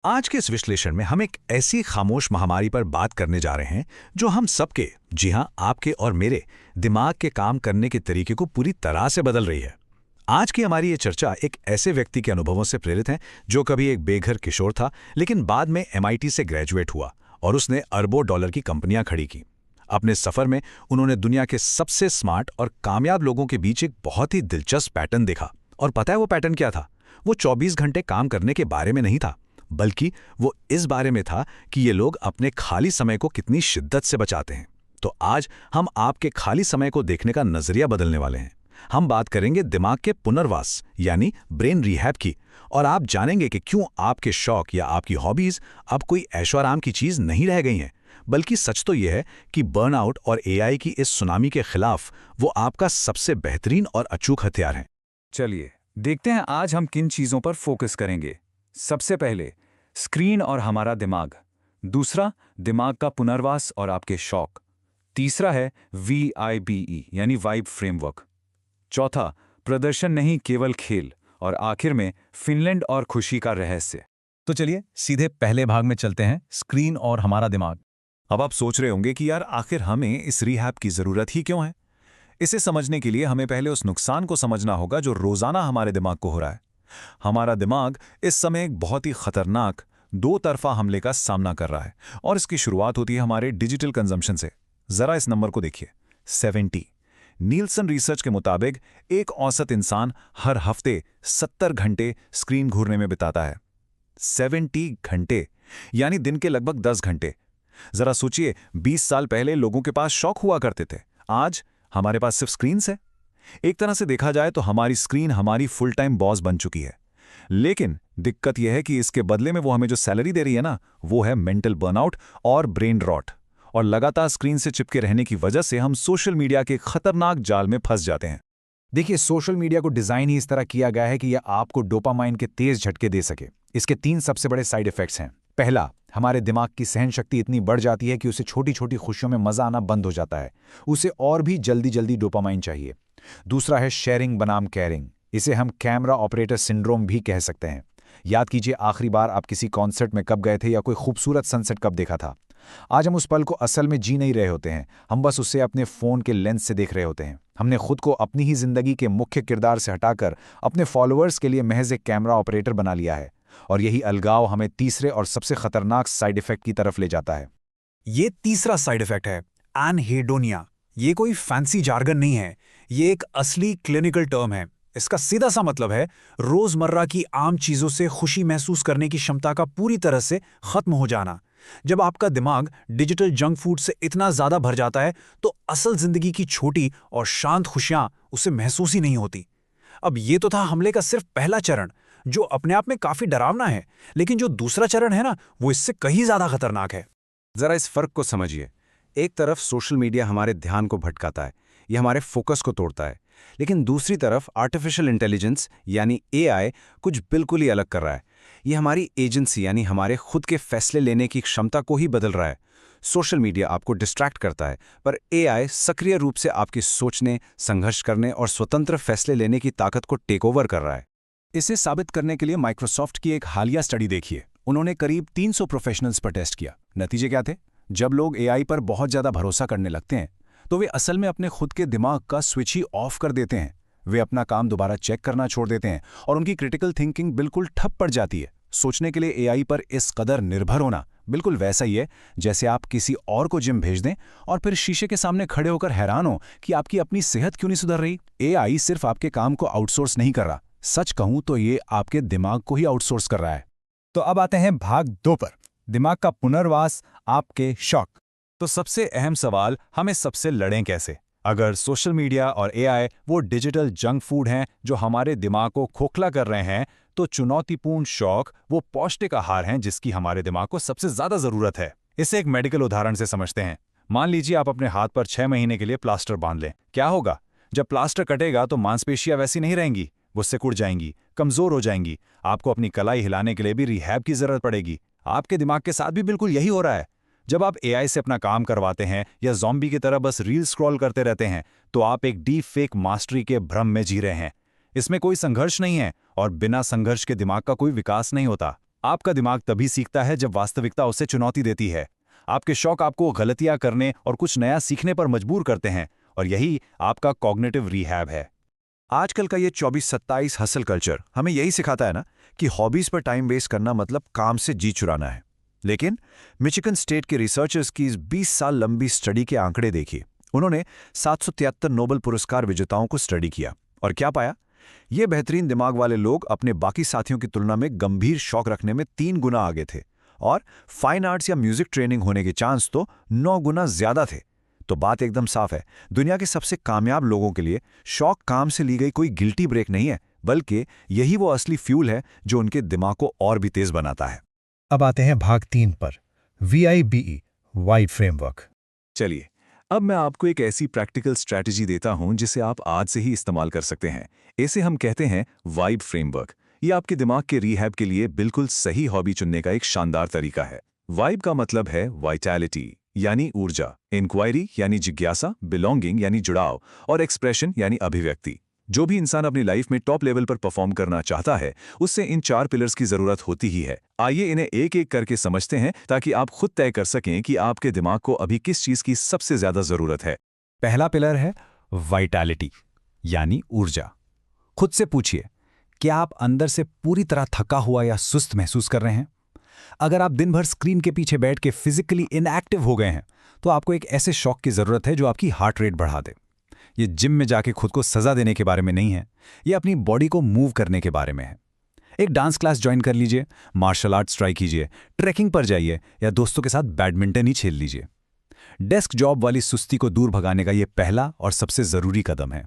आज के इस विश्लेषण में हम एक ऐसी खामोश महामारी पर बात करने जा रहे हैं जो हम सबके, जी हां, आपके और मेरे दिमाग के काम करने के तरीके को पूरी तरह से बदल रही है। आज की हमारी ये चर्चा एक ऐसे व्यक्ति के अनुभवों से प्रेरित है जो कभी एक बेघर किशोर था, लेकिन बाद में एमआईटी से ग्रेजुएट हुआ और उसने अरबों डॉलर की कंपनियां खड़ी की। अपने सफर में उन्होंने दुनिया के सबसे स्मार्ट और कामयाब लोगों के बीच एक बहुत ही दिलचस्प पैटर्न देखा। और पता है वो पैटर्न क्या था? वो 24 घंटे काम करने के बारे में नहीं था, बल्कि वो इस बारे में था कि ये लोग अपने खाली समय को कितनी शिद्दत से बचाते हैं। तो आज हम आपके खाली समय को देखने का नजरिया बदलने वाले हैं। हम बात करेंगे दिमाग के पुनर्वास यानी ब्रेन रिहैब की, और आप जानेंगे कि क्यों आपके शौक या आपकी हॉबीज अब कोई ऐशो आराम की चीज नहीं रह गई हैं, बल्कि सच तो यह है कि बर्नआउट और एआई की इस सुनामी के खिलाफ वो आपका सबसे बेहतरीन और अचूक हथियार है। चलिए देखते हैं आज हम किन चीजों पर फोकस करेंगे। सबसे पहले स्क्रीन और हमारा दिमाग। दूसरा, दिमाग का पुनर्वास और आपके शौक। तीसरा है VIBE यानी वाइब फ्रेमवर्क। चौथा, प्रदर्शन नहीं केवल खेल। और आखिर में फिनलैंड और खुशी का रहस्य। तो चलिए सीधे पहले भाग में चलते हैं, स्क्रीन और हमारा दिमाग। अब आप सोच रहे होंगे कि यार आखिर हमें इस रिहैब की जरूरत ही क्यों है। इसे समझने के लिए हमें पहले उस नुकसान को समझना होगा जो रोजाना हमारे दिमाग को हो रहा है। हमारा दिमाग इस समय एक बहुत ही खतरनाक दो तरफा हमले का सामना कर रहा है, और इसकी शुरुआत होती है हमारे डिजिटल कंजम्पशन से। जरा इस नंबर को देखिए, 70। नीलसन रिसर्च के मुताबिक एक औसत इंसान हर हफ्ते 70 घंटे स्क्रीन घूरने में बिताता है। 70 घंटे यानी दिन के लगभग 10 घंटे। जरा सोचिए, 20 साल पहले लोगों के पास शौक हुआ करते थे, आज हमारे पास सिर्फ स्क्रीन है। एक तरह से देखा जाए तो हमारी स्क्रीन हमारी फुल टाइम बॉस बन चुकी है। लेकिन दिक्कत यह है कि इसके बदले में वो हमें जो सैलरी दे रही है ना, वो है मेंटल बर्नआउट और ब्रेन रॉट। और लगातार स्क्रीन से चिपके रहने की वजह से हम सोशल मीडिया के खतरनाक जाल में फंस जाते हैं। देखिए, सोशल मीडिया को डिजाइन ही इस तरह किया गया है कि यह आपको डोपामाइन के तेज झटके दे सके। इसके 3 सबसे बड़े साइड इफेक्ट्स हैं। पहला, हमारे दिमाग की सहन शक्ति इतनी बढ़ जाती है कि उसे छोटी छोटी खुशियों में मजा आना बंद हो जाता है। उसे और भी जल्दी जल्दी डोपामाइन चाहिए। दूसरा है शेयरिंग बनाम केयरिंग। इसे हम कैमरा ऑपरेटर सिंड्रोम भी कह सकते हैं। याद कीजिए, आखिरी बार आप किसी कॉन्सर्ट में कब गए थे या कोई खूबसूरत सनसेट कब देखा था। आज हम उस पल को असल में जी नहीं रहे होते हैं, हम बस उसे अपने फोन के लेंस से देख रहे होते हैं। हमने खुद को अपनी ही जिंदगी के मुख्य किरदार से हटाकर अपने फॉलोअर्स के लिए महज एक कैमरा ऑपरेटर बना लिया है। और यही अलगाव हमें तीसरे और सबसे खतरनाक साइड इफेक्ट की तरफ ले जाता है। ये तीसरा साइड इफेक्ट है एनहेडोनिया। ये कोई फैंसी जार्गन नहीं है, ये एक असली क्लिनिकल टर्म है। इसका सीधा सा मतलब है रोजमर्रा की आम चीजों से खुशी महसूस करने की क्षमता का पूरी तरह से खत्म हो जाना। जब आपका दिमाग डिजिटल जंक फूड से इतना ज्यादा भर जाता है तो असल जिंदगी की छोटी और शांत खुशियां उसे महसूस ही नहीं होती। अब ये तो था हमले का सिर्फ पहला चरण, जो अपने आप में काफी डरावना है, लेकिन जो दूसरा चरण है ना, वो इससे कहीं ज्यादा खतरनाक है। जरा इस फर्क को समझिए। एक तरफ सोशल मीडिया हमारे ध्यान को भटकाता है, ये हमारे फोकस को तोड़ता है। लेकिन दूसरी तरफ आर्टिफिशियल इंटेलिजेंस यानी AI कुछ बिल्कुल ही अलग कर रहा है। ये हमारी एजेंसी यानी हमारे खुद के फैसले लेने की क्षमता को ही बदल रहा है। सोशल मीडिया आपको डिस्ट्रैक्ट करता है, पर AI सक्रिय रूप से आपकी सोचने, संघर्ष करने और स्वतंत्र फैसले लेने की ताकत को टेक ओवर कर रहा है। इसे साबित करने के लिए माइक्रोसॉफ्ट की एक हालिया स्टडी देखिए। उन्होंने करीब 300 प्रोफेशनल्स पर टेस्ट किया। नतीजे क्या थे? जब लोग AI पर बहुत ज्यादा भरोसा करने लगते हैं तो वे असल में अपने खुद के दिमाग का स्विच ही ऑफ कर देते हैं। वे अपना काम दोबारा चेक करना छोड़ देते हैं और उनकी क्रिटिकल थिंकिंग बिल्कुल ठप पड़ जाती है। सोचने के लिए AI पर इस कदर निर्भर होना बिल्कुल वैसा ही है जैसे आप किसी और को जिम भेज दें और फिर शीशे के सामने खड़े होकर हैरान हो कि आपकी अपनी सेहत क्यों नहीं सुधर रही। AI सिर्फ आपके काम को आउटसोर्स नहीं कर रहा, सच कहूं तो ये आपके दिमाग को ही आउटसोर्स कर रहा है। तो अब आते हैं भाग 2 पर, दिमाग का पुनर्वास, आपके शौक। तो सबसे अहम सवाल, हम इस सबसे लड़ें कैसे? अगर सोशल मीडिया और AI वो डिजिटल जंक फूड हैं जो हमारे दिमाग को खोखला कर रहे हैं, तो चुनौतीपूर्ण शौक वो पौष्टिक आहार हैं जिसकी हमारे दिमाग को सबसे ज्यादा जरूरत है। इसे एक मेडिकल उदाहरण से समझते हैं। मान लीजिए आप अपने हाथ पर 6 महीने के लिए प्लास्टर बांध लें। क्या होगा? जब प्लास्टर कटेगा तो मांसपेशियां वैसी नहीं रहेंगी, वो सिकुड़ जाएंगी, कमजोर हो जाएंगी। आपको अपनी कलाई हिलाने के लिए भी रिहैब की जरूरत पड़ेगी। आपके दिमाग के साथ भी बिल्कुल यही हो रहा है। जब आप AI से अपना काम करवाते हैं या ज़ॉम्बी की तरह बस रील स्क्रॉल करते रहते हैं, तो आप एक डीप फेक मास्टरी के भ्रम में जी रहे हैं। इसमें कोई संघर्ष नहीं है और बिना संघर्ष के दिमाग का कोई विकास नहीं होता। आपका दिमाग तभी सीखता है जब वास्तविकता उसे चुनौती देती है। आपके शौक आपको गलतियां करने और कुछ नया सीखने पर मजबूर करते हैं, और यही आपका कॉग्निटिव रिहैब है। आजकल का ये 24-27 हसल कल्चर हमें यही सिखाता है ना कि हॉबीज पर टाइम वेस्ट करना मतलब काम से जी चुराना है। लेकिन मिशिगन स्टेट के रिसर्चर्स की इस 20 साल लंबी स्टडी के आंकड़े देखिए। उन्होंने 773 नोबेल पुरस्कार विजेताओं को स्टडी किया, और क्या पाया? ये बेहतरीन दिमाग वाले लोग अपने बाकी साथियों की तुलना में गंभीर शौक रखने में 3 गुना आगे थे, और फाइन आर्ट्स या म्यूजिक ट्रेनिंग होने के चांस तो 9 गुना ज्यादा थे। तो बात एकदम साफ है, दुनिया के सबसे कामयाब लोगों के लिए शौक काम से ली गई कोई गिल्टी ब्रेक नहीं है, बल्कि यही वो असली फ्यूल है जो उनके दिमाग को और भी तेज बनाता है। अब आते हैं भाग 3 पर, VIBE वाइड फ्रेमवर्क। चलिए, अब मैं आपको एक ऐसी प्रैक्टिकल स्ट्रैटेजी देता हूं जिसे आप आज से ही इस्तेमाल कर सकते हैं। इसे हम कहते हैं वाइब फ्रेमवर्क। ये आपके दिमाग के रिहैब के लिए बिल्कुल सही हॉबी चुनने का एक शानदार तरीका है। वाइब का मतलब है वाइटैलिटी यानी ऊर्जा, इंक्वायरी यानी जिज्ञासा, बिलोंगिंग यानी जुड़ाव, और एक्सप्रेशन यानी अभिव्यक्ति। जो भी इंसान अपनी लाइफ में टॉप लेवल पर परफॉर्म करना चाहता है, उससे इन 4 पिलर्स की जरूरत होती ही है। आइए इन्हें एक एक करके समझते हैं ताकि आप खुद तय कर सकें कि आपके दिमाग को अभी किस चीज की सबसे ज्यादा जरूरत है। पहला पिलर है वाइटैलिटी यानी ऊर्जा। खुद से पूछिए, क्या आप अंदर से पूरी तरह थका हुआ या सुस्त महसूस कर रहे हैं? अगर आप दिन भर स्क्रीन के पीछे बैठ के फिजिकली इनएक्टिव हो गए हैं, तो आपको एक ऐसे शौक की जरूरत है जो आपकी हार्ट रेट बढ़ा दे। ये जिम में जाके खुद को सजा देने के बारे में नहीं है, ये अपनी बॉडी को मूव करने के बारे में है। एक डांस क्लास ज्वाइन कर लीजिए, मार्शल आर्ट्स ट्राई कीजिए, ट्रैकिंग पर जाइए, या दोस्तों के साथ बैडमिंटन ही खेल लीजिए। डेस्क जॉब वाली सुस्ती को दूर भगाने का ये पहला और सबसे जरूरी कदम है।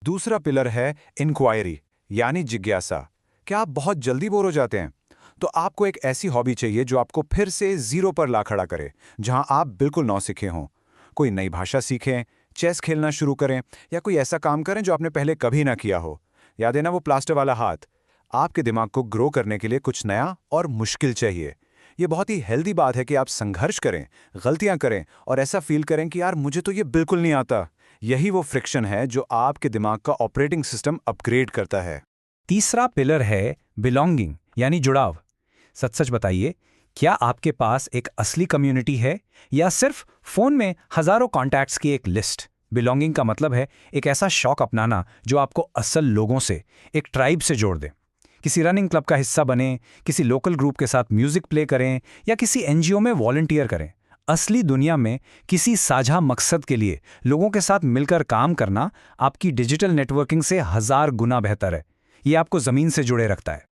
दूसरा पिलर है इंक्वायरी यानी जिज्ञासा। क्या आप बहुत जल्दी बोर हो जाते हैं? तो आपको एक ऐसी हॉबी चाहिए जो आपको फिर से जीरो पर ला खड़ा करे, जहां आप बिल्कुल नौसिखे हों। कोई नई भाषा सीखें, चेस खेलना शुरू करें, या कोई ऐसा काम करें जो आपने पहले कभी ना किया हो। याद है ना वो प्लास्टर वाला हाथ? आपके दिमाग को ग्रो करने के लिए कुछ नया और मुश्किल चाहिए। ये बहुत ही हेल्दी बात है कि आप संघर्ष करें, गलतियां करें, और ऐसा फील करें कि यार मुझे तो ये बिल्कुल नहीं आता। यही वो फ्रिक्शन है जो आपके दिमाग का ऑपरेटिंग सिस्टम अपग्रेड करता है। तीसरा पिलर है बिलोंगिंग यानी जुड़ाव। सच सच बताइए, क्या आपके पास एक असली कम्युनिटी है या सिर्फ फोन में हजारों कॉन्टैक्ट्स की एक लिस्ट? बिलोंगिंग का मतलब है एक ऐसा शौक अपनाना जो आपको असल लोगों से, एक ट्राइब से जोड़ दे। किसी रनिंग क्लब का हिस्सा बने, किसी लोकल ग्रुप के साथ म्यूजिक प्ले करें, या किसी NGO में वॉलंटियर करें। असली दुनिया में किसी साझा मकसद के लिए लोगों के साथ मिलकर काम करना आपकी डिजिटल नेटवर्किंग से 1000 गुना बेहतर है। ये आपको जमीन से जुड़े रखता है।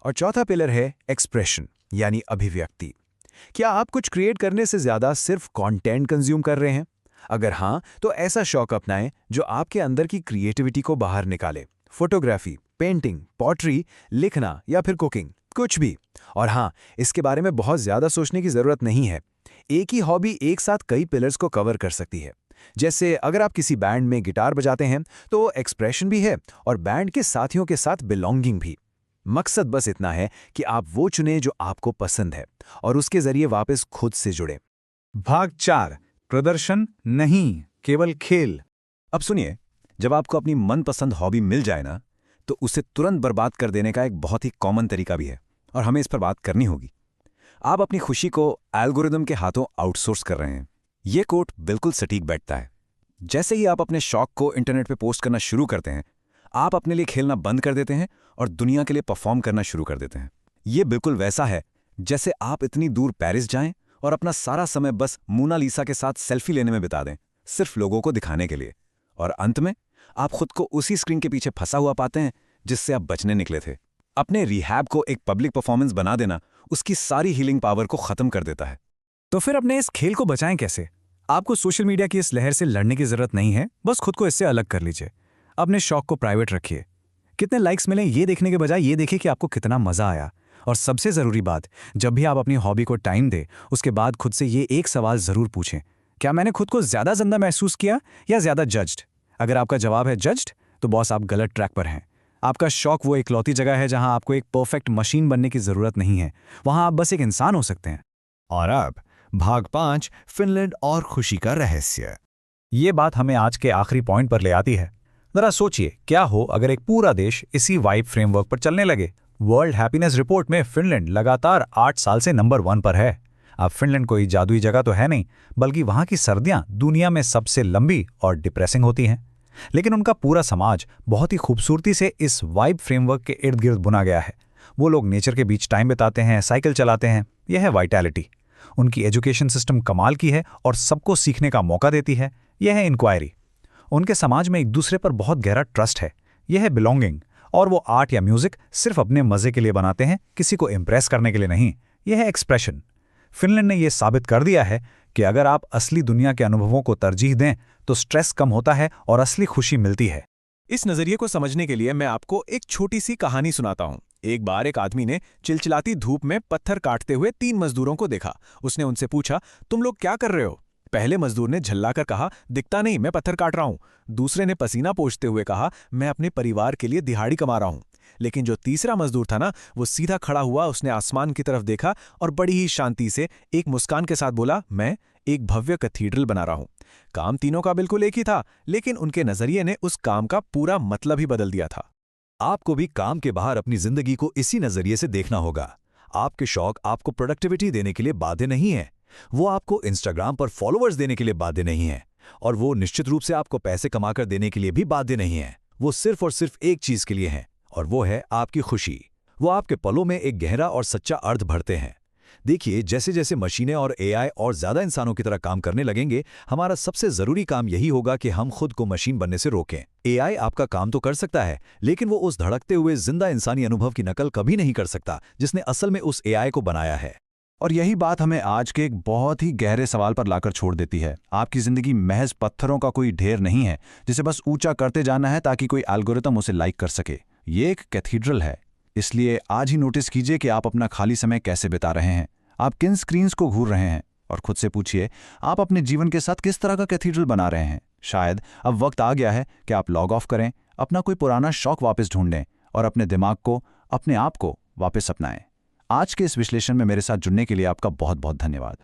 और चौथा पिलर है एक्सप्रेशन यानी अभिव्यक्ति। क्या आप कुछ क्रिएट करने से ज्यादा सिर्फ कंटेंट कंज्यूम कर रहे हैं? अगर हां, तो ऐसा शौक अपनाएं जो आपके अंदर की क्रिएटिविटी को बाहर निकाले। फोटोग्राफी, पेंटिंग, पॉटरी, लिखना, या फिर कुकिंग, कुछ भी। और हां, इसके बारे में बहुत ज्यादा सोचने की जरूरत नहीं है। एक ही हॉबी एक साथ कई पिलर्स को कवर कर सकती है। जैसे अगर आप किसी बैंड में गिटार बजाते हैं, तो एक्सप्रेशन भी है और बैंड के साथियों के साथ बिलोंगिंग भी। मकसद बस इतना है कि आप वो चुनें जो आपको पसंद है, और उसके जरिए वापस खुद से जुड़े। भाग 4, प्रदर्शन नहीं, केवल खेल। अब सुनिए, जब आपको अपनी मनपसंद हॉबी मिल जाए ना, तो उसे तुरंत बर्बाद कर देने का एक बहुत ही कॉमन तरीका भी है, और हमें इस पर बात करनी होगी। आप अपनी खुशी को एल्गोरिदम के हाथों आउटसोर्स कर रहे हैं। ये कोट बिल्कुल सटीक बैठता है। जैसे ही आप अपने शौक को इंटरनेट पे पोस्ट करना शुरू करते हैं, आप अपने लिए खेलना बंद कर देते हैं और दुनिया के लिए परफॉर्म करना शुरू कर देते हैं। ये बिल्कुल वैसा है जैसे आप इतनी दूर पेरिस जाएं और अपना सारा समय बस मोनालिसा के साथ सेल्फी लेने में बिता दें, सिर्फ लोगों को दिखाने के लिए, और अंत में आप खुद को उसी स्क्रीन के पीछे फंसा हुआ पाते हैं जिससे आप बचने निकले थे। अपने रिहैब को एक पब्लिक परफॉर्मेंस बना देना उसकी सारी हीलिंग पावर को खत्म कर देता है। तो फिर अपने इस खेल को बचाएं कैसे? आपको सोशल मीडिया की इस लहर से लड़ने की जरूरत नहीं है, बस खुद को इससे अलग कर लीजिए। अपने शौक को प्राइवेट रखिए। कितने लाइक्स मिले ये देखने के बजाय ये देखिए कि आपको कितना मजा आया। और सबसे जरूरी बात, जब भी आप अपनी हॉबी को टाइम दें, उसके बाद खुद से ये एक सवाल जरूर पूछें, क्या मैंने खुद को ज्यादा जिंदा महसूस किया या ज्यादा जज्ड? अगर आपका जवाब है जज्ड, तो बॉस आप गलत ट्रैक पर हैं। आपका शौक वो इकलौती जगह है जहां आपको एक परफेक्ट मशीन बनने की जरूरत नहीं है, वहां आप बस एक इंसान हो सकते हैं। और अब भाग 5, फिनलैंड और खुशी का रहस्य। ये बात हमें आज के आखिरी पॉइंट पर ले आती है। जरा सोचिए, क्या हो अगर एक पूरा देश इसी वाइब फ्रेमवर्क पर चलने लगे? वर्ल्ड हैप्पीनेस रिपोर्ट में फिनलैंड लगातार 8 साल से नंबर 1 पर है। अब फिनलैंड कोई जादुई जगह तो है नहीं, बल्कि वहाँ की सर्दियाँ दुनिया में सबसे लंबी और डिप्रेसिंग होती हैं। लेकिन उनका पूरा समाज बहुत ही खूबसूरती से इस वाइब फ्रेमवर्क के इर्द गिर्द बुना गया है। वो लोग नेचर के बीच टाइम बिताते हैं, साइकिल चलाते हैं। यह है वाइटैलिटी। उनकी एजुकेशन सिस्टम कमाल की है और सबको सीखने का मौका देती है। यह है इंक्वायरी। उनके समाज में एक दूसरे पर बहुत गहरा ट्रस्ट है। यह है बिलोंगिंग। और वो आर्ट या म्यूजिक सिर्फ अपने मजे के लिए बनाते हैं, किसी को इम्प्रेस करने के लिए नहीं। यह है एक्सप्रेशन। फिनलैंड ने यह साबित कर दिया है कि अगर आप असली दुनिया के अनुभवों को तरजीह दें तो स्ट्रेस कम होता है और असली खुशी मिलती है। इस नजरिए को समझने के लिए मैं आपको एक छोटी सी कहानी सुनाता हूँ। एक बार एक आदमी ने चिलचिलाती धूप में पत्थर काटते हुए 3 मजदूरों को देखा। उसने उनसे पूछा, तुम लोग क्या कर रहे हो? पहले मजदूर ने झल्लाकर कहा, दिखता नहीं, मैं पत्थर काट रहा हूं। दूसरे ने पसीना पोंछते हुए कहा, मैं अपने परिवार के लिए दिहाड़ी कमा रहा हूं। लेकिन जो तीसरा मजदूर था ना, वो सीधा खड़ा हुआ, उसने आसमान की तरफ देखा और बड़ी ही शांति से एक मुस्कान के साथ बोला, मैं एक भव्य कैथीड्रल बना रहा हूं। काम तीनों का बिल्कुल एक ही था, लेकिन उनके नजरिए ने उस काम का पूरा मतलब ही बदल दिया था। आपको भी काम के बाहर अपनी जिंदगी को इसी नजरिए से देखना होगा। आपके शौक आपको प्रोडक्टिविटी देने के लिए बाध्य नहीं है। वो आपको इंस्टाग्राम पर फॉलोअर्स देने के लिए बाध्य नहीं है, और वो निश्चित रूप से आपको पैसे कमाकर देने के लिए भी बाध्य नहीं है। वो सिर्फ और सिर्फ एक चीज के लिए है, और वो है आपकी खुशी। वो आपके पलों में एक गहरा और सच्चा अर्थ भरते हैं। देखिए, जैसे जैसे मशीनें और एआई और ज्यादा इंसानों की तरह काम करने लगेंगे, हमारा सबसे जरूरी काम यही होगा कि हम खुद को मशीन बनने से रोकें। एआई आपका काम तो कर सकता है, लेकिन वो उस धड़कते हुए जिंदा इंसानी अनुभव की नकल कभी नहीं कर सकता जिसने असल में उस एआई को बनाया है। और यही बात हमें आज के एक बहुत ही गहरे सवाल पर लाकर छोड़ देती है। आपकी जिंदगी महज पत्थरों का कोई ढेर नहीं है जिसे बस ऊंचा करते जाना है ताकि कोई एल्गोरिथम उसे लाइक कर सके। ये एक कैथीड्रल है। इसलिए आज ही नोटिस कीजिए कि आप अपना खाली समय कैसे बिता रहे हैं, आप किन स्क्रीन्स को घूर रहे हैं, और खुद से पूछिए, आप अपने जीवन के साथ किस तरह का कैथीड्रल बना रहे हैं। शायद अब वक्त आ गया है कि आप लॉग ऑफ करें, अपना कोई पुराना शौक वापस ढूंढें और अपने दिमाग को, अपने आप को वापस अपनाएं। आज के इस विश्लेषण में मेरे साथ जुड़ने के लिए आपका बहुत बहुत धन्यवाद।